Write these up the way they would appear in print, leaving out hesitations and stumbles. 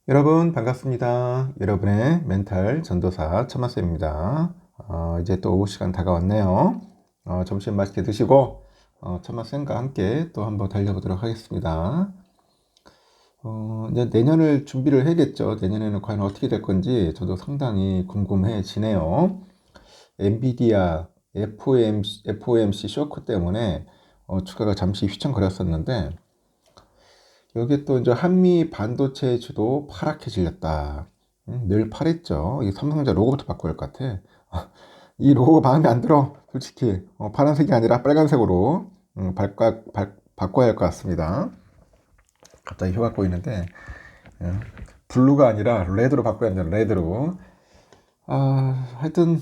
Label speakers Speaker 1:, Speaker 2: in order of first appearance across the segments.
Speaker 1: 여러분 반갑습니다. 여러분의 멘탈 전도사 천마쌤입니다. 이제 또 오후 시간 다가왔네요. 점심 맛있게 드시고 천마쌤과 함께 또 한번 달려보도록 하겠습니다. 이제 내년을 준비를 해야겠죠. 내년에는 과연 어떻게 될 건지 저도 상당히 궁금해지네요. 엔비디아 FOMC 쇼크 때문에 주가가 잠시 휘청거렸었는데 여기 또 이제 한미 반도체 주도 파랗게 질렸다. 늘 파랬죠. 이 삼성전자 로고부터 바꿔야 할 것 같아. 이 로고가 마음에 안 들어. 솔직히 파란색이 아니라 빨간색으로 바꿔야 할 것 같습니다. 갑자기 혀가 꼬이는데 블루가 아니라 레드로 바꿔야 한다. 레드로. 하여튼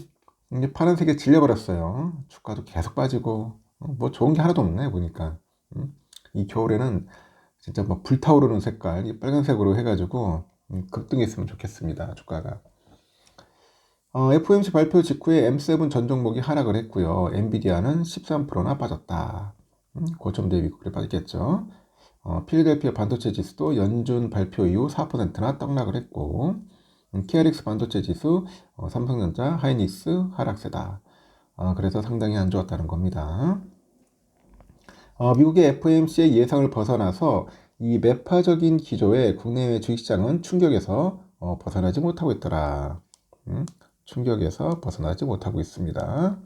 Speaker 1: 이게 파란색에 질려버렸어요. 주가도 계속 빠지고 뭐 좋은 게 하나도 없네 보니까. 이 겨울에는 진짜 막 불타오르는 색깔, 이 빨간색으로 해가지고 급등했으면 좋겠습니다. 주가가. FOMC 발표 직후에 M7 전 종목이 하락을 했고요. 엔비디아는 13%나 빠졌다. 고점 대비 그래 빠졌겠죠. 필리델피아 반도체 지수도 연준 발표 이후 4%나 떡락을 했고, KRX 반도체 지수, 삼성전자, 하이닉스 하락세다. 그래서 상당히 안 좋았다는 겁니다. 미국의 FOMC의 예상을 벗어나서 이 매파적인 기조에 국내외 주식시장은 충격에서 벗어나지 못하고 있더라. 충격에서 벗어나지 못하고 있습니다.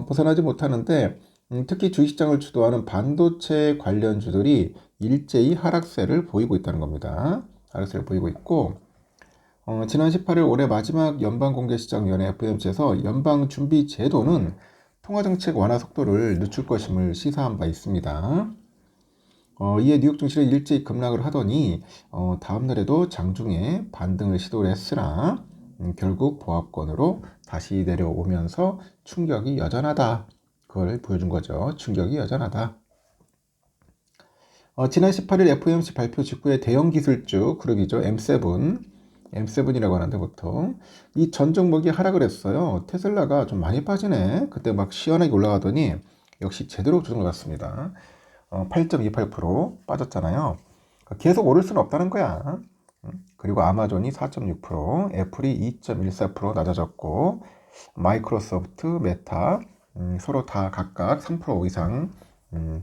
Speaker 1: 벗어나지 못하는데 특히 주식시장을 주도하는 반도체 관련주들이 일제히 하락세를 보이고 있다는 겁니다. 하락세를 보이고 있고 지난 18일 올해 마지막 연방공개시장위원회 FOMC에서 연방준비제도는 통화정책 완화 속도를 늦출 것임을 시사한 바 있습니다. 이에 뉴욕 증시는 일제히 급락을 하더니 다음날에도 장중에 반등을 시도를 했으나 결국 보합권으로 다시 내려오면서 충격이 여전하다. 그걸 보여준 거죠. 충격이 여전하다. 지난 18일 FOMC 발표 직후에 대형 기술주 그룹이죠. M7이라고 하는데 보통 이 전 종목이 하락을 했어요. 테슬라가 좀 많이 빠지네. 그때 막 시원하게 올라가더니 역시 제대로 조정을 갔습니다. 8.28% 빠졌잖아요. 계속 오를 수는 없다는 거야. 그리고 아마존이 4.6%, 애플이 2.14% 낮아졌고 마이크로소프트, 메타 서로 다 각각 3% 이상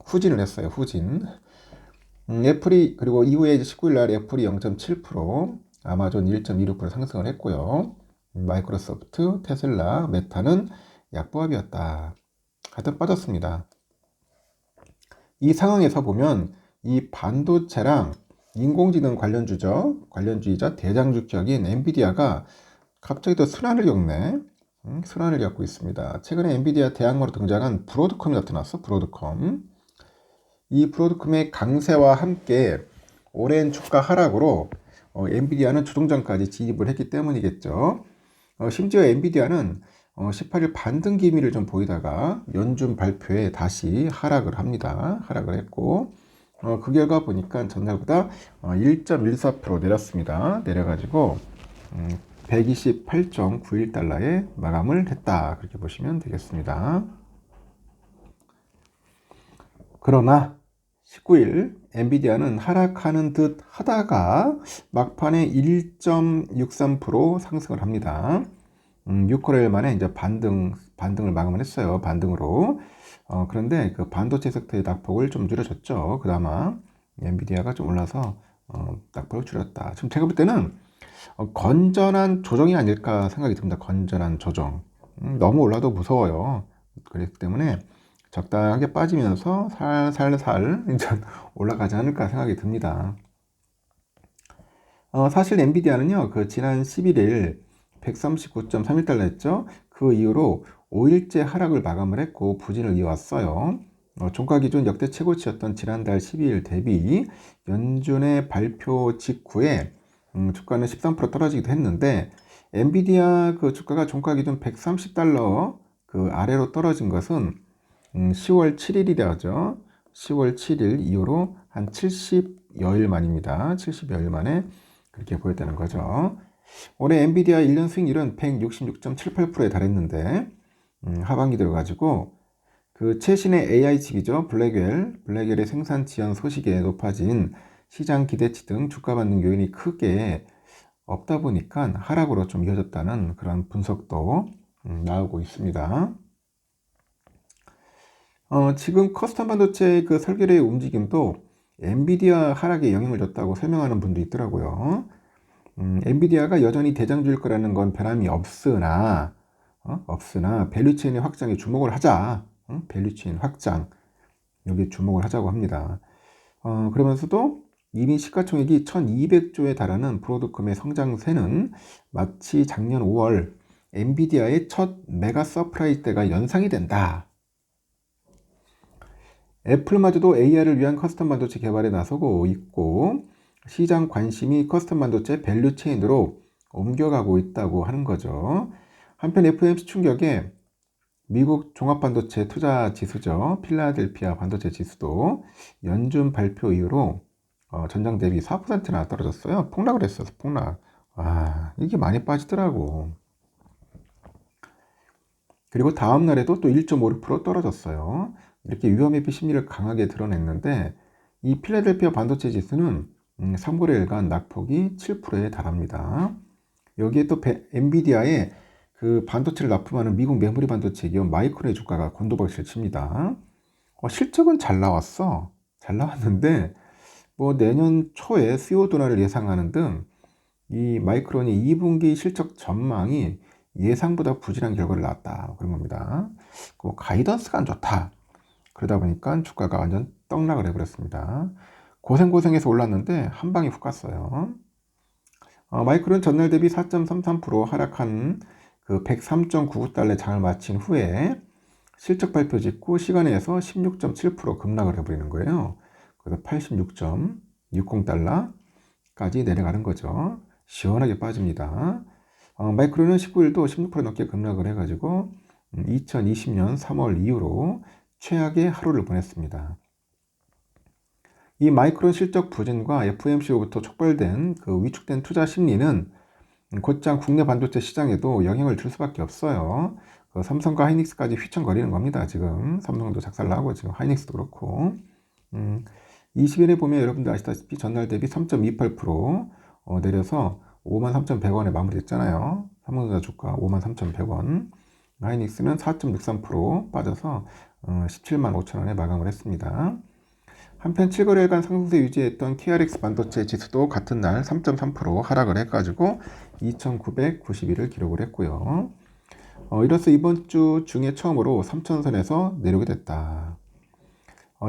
Speaker 1: 후진을 했어요. 후진. 애플이 그리고 이후에 19일 날 애플이 0.7%, 아마존 1.26% 상승을 했고요. 마이크로소프트, 테슬라, 메타는 약보합이었다. 하여튼 빠졌습니다. 이 상황에서 보면 이 반도체랑 인공지능 관련주이자 대장주격인 엔비디아가 갑자기 또 순환을 겪네. 순환을 겪고 있습니다. 최근에 엔비디아 대항마로 등장한 브로드컴이 나타났어. 브로드컴. 이 브로드컴의 강세와 함께 오랜 주가 하락으로 엔비디아는 주동장까지 진입을 했기 때문이겠죠. 심지어 엔비디아는 18일 반등 기미를 좀 보이다가 연준 발표에 다시 하락을 합니다. 하락을 했고 그 결과 보니까 전날보다 1.14% 내렸습니다. 내려가지고 128.91달러에 마감을 했다. 그렇게 보시면 되겠습니다. 그러나 19일 엔비디아는 하락하는 듯 하다가 막판에 1.63% 상승을 합니다. 6거래일 만에 이제 반등을 마감을 했어요. 반등으로. 그런데 그 반도체 섹터의 낙폭을 좀 줄여줬죠. 그나마 엔비디아가 좀 올라서 낙폭을 줄였다. 지금 제가 볼 때는 건전한 조정이 아닐까 생각이 듭니다. 건전한 조정. 너무 올라도 무서워요. 그렇기 때문에 적당하게 빠지면서 살살살 이제 올라가지 않을까 생각이 듭니다. 사실 엔비디아는요, 그 지난 11일 139.31달러 했죠. 그 이후로 5일째 하락을 마감을 했고 부진을 이어왔어요. 종가 기준 역대 최고치였던 지난달 12일 대비 연준의 발표 직후에 주가는 13% 떨어지기도 했는데 엔비디아 그 주가가 종가 기준 130달러 그 아래로 떨어진 것은 10월 7일이라죠. 10월 7일 이후로 한 70여일 만입니다. 70여일 만에 그렇게 보였다는 거죠. 올해 엔비디아 1년 수익률은 166.78%에 달했는데 하반기 들어가지고 그 최신의 AI 칩이죠. 블랙웰의 생산 지연 소식에 높아진 시장 기대치 등 주가 반등 요인이 크게 없다 보니까 하락으로 좀 이어졌다는 그런 분석도 나오고 있습니다. 지금 커스텀 반도체 그 설계의 움직임도 엔비디아 하락에 영향을 줬다고 설명하는 분도 있더라고요. 엔비디아가 여전히 대장주일 거라는 건 변함이 없으나 밸류체인의 확장에 주목을 하자. 밸류체인 확장 여기 주목을 하자고 합니다. 그러면서도 이미 시가총액이 1200조에 달하는 브로드컴의 성장세는 마치 작년 5월 엔비디아의 첫 메가 서프라이즈 때가 연상이 된다. 애플마저도 AI를 위한 커스텀 반도체 개발에 나서고 있고 시장 관심이 커스텀 반도체 밸류 체인으로 옮겨가고 있다고 하는 거죠. 한편 FOMC 충격에 미국 종합반도체 투자 지수죠. 필라델피아 반도체 지수도 연준 발표 이후로 전장 대비 4%나 떨어졌어요. 폭락을 했어요. 폭락. 이게 많이 빠지더라고. 그리고 다음 날에도 또 1.56% 떨어졌어요. 이렇게 위험회피 심리를 강하게 드러냈는데 이 필라델피아 반도체 지수는 3거래일간 낙폭이 7%에 달합니다. 여기에 또 엔비디아의 그 반도체를 납품하는 미국 메모리 반도체 기업 마이크론의 주가가 곤두박질 칩니다. 실적은 잘 나왔어. 잘 나왔는데 뭐 내년 초에 수요 둔화를 예상하는 등 이 마이크론이 2분기 실적 전망이 예상보다 부진한 결과를 낳았다. 그런 겁니다. 그 가이던스가 안 좋다. 그러다 보니까 주가가 완전 떡락을 해버렸습니다. 고생해서 올랐는데 한 방에 훅 갔어요. 마이크론 전날 대비 4.33% 하락한 그 103.99달러의 장을 마친 후에 실적 발표 직후 시간에서 16.7% 급락을 해버리는 거예요. 그래서 86.60달러까지 내려가는 거죠. 시원하게 빠집니다. 마이크론은 19일도 16% 넘게 급락을 해가지고 2020년 3월 이후로 최악의 하루를 보냈습니다. 이 마이크론 실적 부진과 FOMC로부터 촉발된 그 위축된 투자 심리는 곧장 국내 반도체 시장에도 영향을 줄 수밖에 없어요. 그 삼성과 하이닉스까지 휘청거리는 겁니다. 지금 삼성도 작살나고 지금 하이닉스도 그렇고 20일에 보면 여러분들 아시다시피 전날 대비 3.28% 내려서 53,100원에 마무리됐잖아요. 삼성전자 주가 53,100원, 하이닉스는 4.63% 빠져서 17만 5천원에 마감을 했습니다. 한편 7거래일간 상승세 유지했던 KRX 반도체 지수도 같은 날 3.3% 하락을 해가지고 2,991을 기록을 했고요. 이로써 이번 주 중에 처음으로 3천선에서 내려오게 됐다.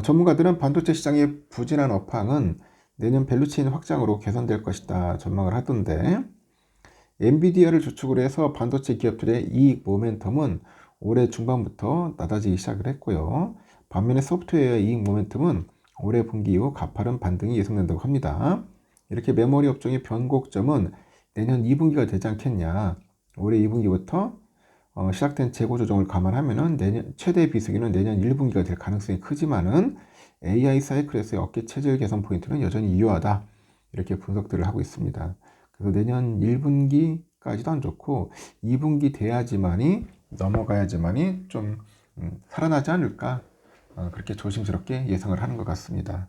Speaker 1: 전문가들은 반도체 시장의 부진한 업황은 내년 밸류체인 확장으로 개선될 것이다 전망을 하던데 엔비디아를 주축으로 해서 반도체 기업들의 이익 모멘텀은 올해 중반부터 낮아지기 시작을 했고요. 반면에 소프트웨어의 이익 모멘텀은 올해 분기 이후 가파른 반등이 예상된다고 합니다. 이렇게 메모리 업종의 변곡점은 내년 2분기가 되지 않겠냐. 올해 2분기부터 시작된 재고 조정을 감안하면은 내년 최대 비수기는 내년 1분기가 될 가능성이 크지만은 AI 사이클에서의 어깨 체질 개선 포인트는 여전히 유효하다. 이렇게 분석들을 하고 있습니다. 그래서 내년 1분기까지도 안 좋고 2분기 돼야지만이 넘어가야지만이 좀 살아나지 않을까. 그렇게 조심스럽게 예상을 하는 것 같습니다.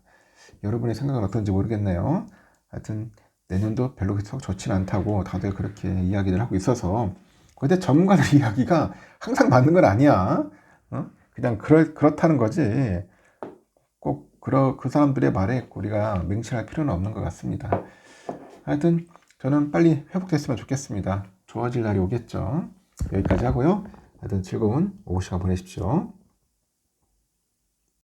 Speaker 1: 여러분의 생각은 어떤지 모르겠네요. 하여튼 내년도 별로 좋진 않다고 다들 그렇게 이야기를 하고 있어서 근데 전문가들 이야기가 항상 맞는 건 아니야. 그냥 그렇다는 거지. 꼭 그 사람들의 말에 우리가 맹신할 필요는 없는 것 같습니다. 하여튼 저는 빨리 회복됐으면 좋겠습니다. 좋아질 날이 오겠죠. 여기까지 하고요. 하여튼 즐거운 오후 시간 보내십시오.